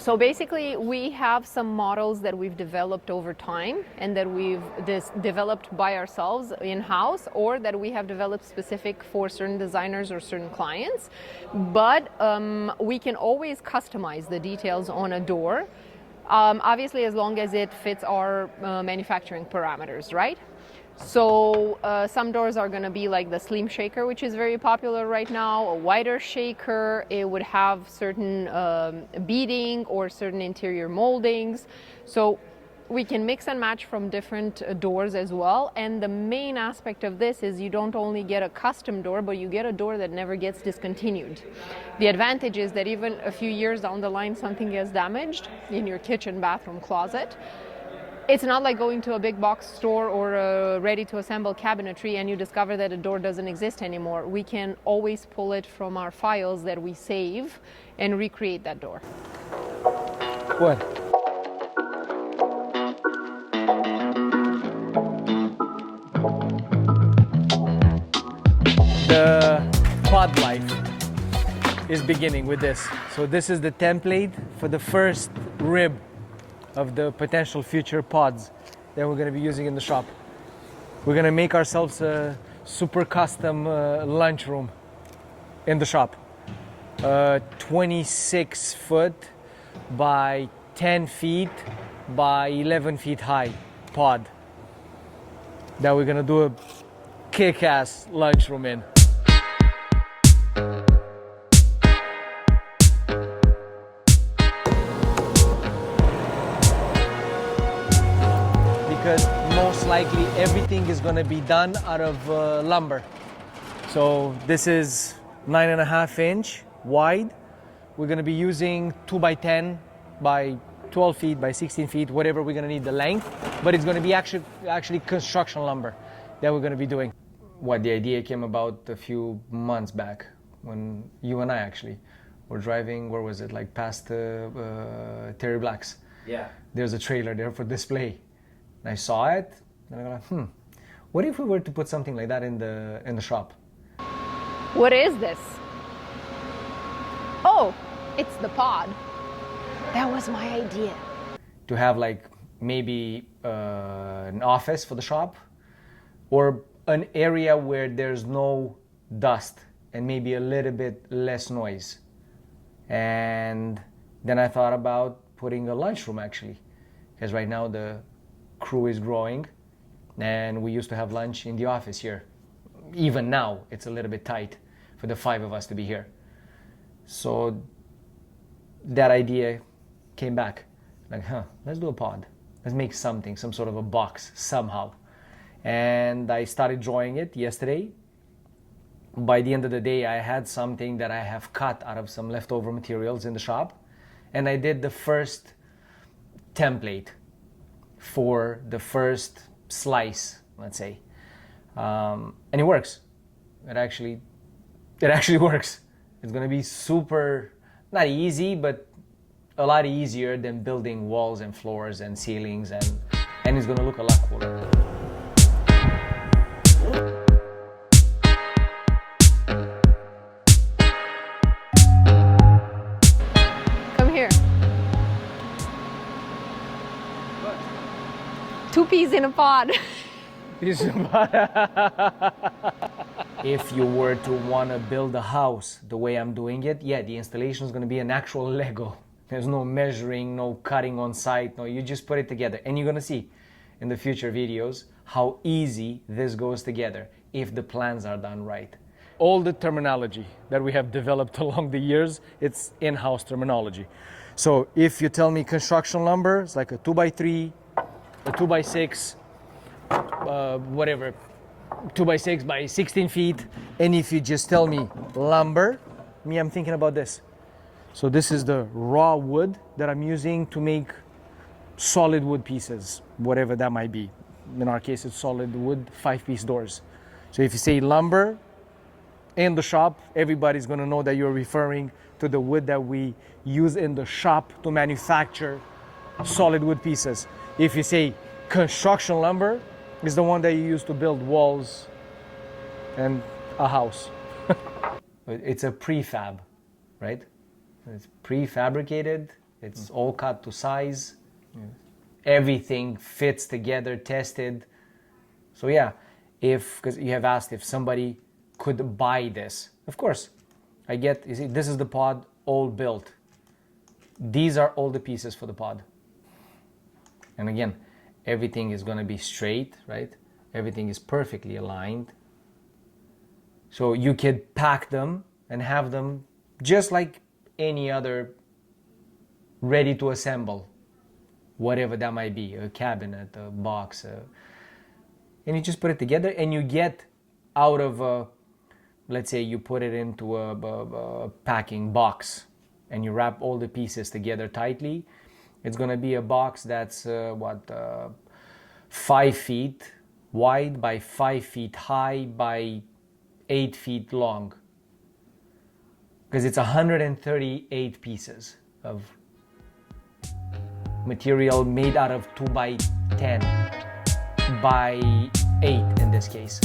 So basically, we have some models that we've developed over time and that we've developed by ourselves in-house, or that we have developed specific for certain designers or certain clients. But we can always customize the details on a door, obviously as long as it fits our manufacturing parameters, right? So some doors are going to be like the slim shaker, which is very popular right now, a wider shaker. It would have certain beading or certain interior moldings. So we can mix and match from different doors as well. And the main aspect of this is you don't only get a custom door, but you get a door that never gets discontinued. The advantage is that even a few years down the line, something gets damaged in your kitchen, bathroom, closet. It's not like going to a big box store or a ready-to-assemble cabinetry and you discover that a door doesn't exist anymore. We can always pull it from our files that we save and recreate that door. What? The pod life is beginning with this. So this is the template for the first rib of the potential future pods that we're going to be using in the shop. We're going to make ourselves a super custom lunchroom in the shop. 26 foot by 10 feet by 11 feet high pod that we're going to do a kick-ass lunchroom in. Because most likely everything is going to be done out of lumber. So this is 9.5 inch wide. We're going to be using 2 by 10 by 12 feet by 16 feet, whatever we're going to need the length. But it's going to be actually construction lumber that we're going to be doing. What, the idea came about a few months back when you and I actually were driving, where was it, like past Terry Black's. Yeah. There's a trailer there for display. And I saw it, and I'm like, what if we were to put something like that in the shop? What is this? Oh, it's the pod. That was my idea. To have like maybe an office for the shop, or an area where there's no dust and maybe a little bit less noise. And then I thought about putting a lunchroom actually, because right now the crew is growing and we used to have lunch in the office here. Even now it's a little bit tight for the 5 of us to be here. So that idea came back, like, let's do a pod. Let's make something, some sort of a box somehow. And I started drawing it yesterday. By the end of the day, I had something that I have cut out of some leftover materials in the shop. And I did the first template for the first slice, let's say. And it works. It actually works. It's gonna be super, not easy, but a lot easier than building walls and floors and ceilings, and it's gonna look a lot cooler. Come here. What? 2 peas in a pod. If you were to want to build a house the way I'm doing it, yeah, the installation is going to be an actual Lego. There's no measuring, no cutting on site, no, you just put it together. And you're going to see in the future videos how easy this goes together if the plans are done right. All the terminology that we have developed along the years, it's in-house terminology. So if you tell me construction lumber, it's like a 2x3, a 2x6, whatever, 2x6 by 16 feet. And if you just tell me lumber, I'm thinking about this. So this is the raw wood that I'm using to make solid wood pieces, whatever that might be. In our case, it's solid wood 5-piece doors. So if you say lumber in the shop, everybody's gonna know that you're referring to the wood that we use in the shop to manufacture solid wood pieces. If you say construction lumber, is the one that you use to build walls and a house. It's a prefab, right? It's prefabricated It's all cut to size. Everything fits together, tested. So yeah, because you have asked if somebody could buy this. Of course, I get, you see, this is the pod all built. These are all the pieces for the pod. And again, everything is gonna be straight, right? Everything is perfectly aligned. So you could pack them and have them just like any other ready to assemble, whatever that might be, a cabinet, a box, and you just put it together and you get out of a, let's say you put it into a packing box and you wrap all the pieces together tightly. It's gonna be a box that's 5 feet wide by 5 feet high by 8 feet long, because it's 138 pieces of material made out of 2 by 10 by 8 in this case.